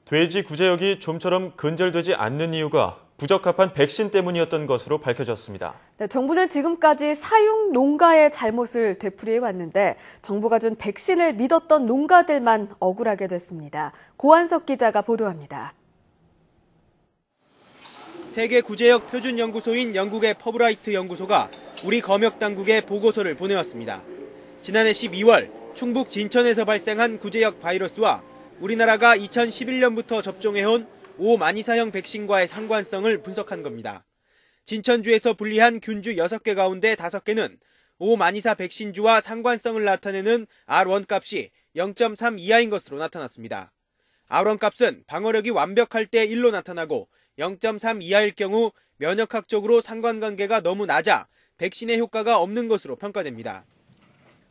돼지 구제역이 좀처럼 근절되지 않는 이유가 부적합한 백신 때문이었던 것으로 밝혀졌습니다. 네, 정부는 지금까지 사육 농가의 잘못을 되풀이해 왔는데 정부가 준 백신을 믿었던 농가들만 억울하게 됐습니다. 고한석 기자가 보도합니다. 세계 구제역 표준 연구소인 영국의 퍼브라이트 연구소가 우리 검역 당국에 보고서를 보내왔습니다. 지난해 12월 충북 진천에서 발생한 구제역 바이러스와 우리나라가 2011년부터 접종해온 오마니사형 백신과의 상관성을 분석한 겁니다. 진천주에서 분리한 균주 6개 가운데 5개는 오마니사 백신주와 상관성을 나타내는 R1 값이 0.3 이하인 것으로 나타났습니다. R1 값은 방어력이 완벽할 때 1로 나타나고 0.3 이하일 경우 면역학적으로 상관관계가 너무 낮아 백신의 효과가 없는 것으로 평가됩니다.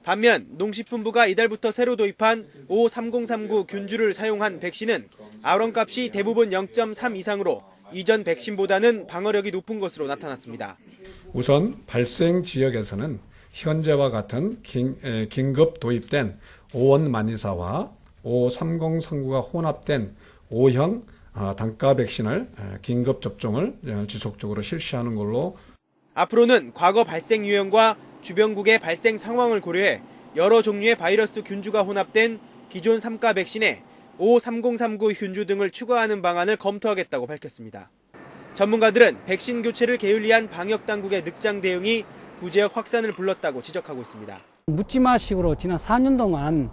반면 농식품부가 이달부터 새로 도입한 O3039 균주를 사용한 백신은 R1 값이 대부분 0.3 이상으로 이전 백신보다는 방어력이 높은 것으로 나타났습니다. 우선 발생 지역에서는 현재와 같은 긴급 도입된 O1 마니사와 O3039가 혼합된 O형 단가 백신을 긴급 접종을 지속적으로 실시하는 걸로. 앞으로는 과거 발생 유형과 주변국의 발생 상황을 고려해 여러 종류의 바이러스 균주가 혼합된 기존 3가 백신에 O3039 균주 등을 추가하는 방안을 검토하겠다고 밝혔습니다. 전문가들은 백신 교체를 게을리한 방역당국의 늑장 대응이 구제역 확산을 불렀다고 지적하고 있습니다. 묻지마식으로 지난 4년 동안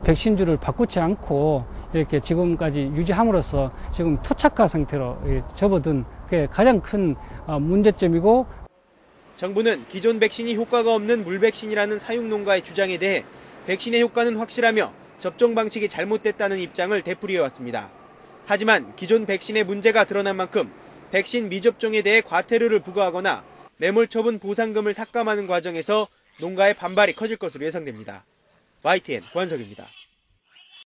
백신주를 바꾸지 않고 이렇게 지금까지 유지함으로써 지금 토착화 상태로 접어든 게 가장 큰 문제점이고, 정부는 기존 백신이 효과가 없는 물백신이라는 사육농가의 주장에 대해 백신의 효과는 확실하며 접종 방식이 잘못됐다는 입장을 되풀이해왔습니다. 하지만 기존 백신의 문제가 드러난 만큼 백신 미접종에 대해 과태료를 부과하거나 매몰 처분 보상금을 삭감하는 과정에서 농가의 반발이 커질 것으로 예상됩니다. YTN 고한석입니다.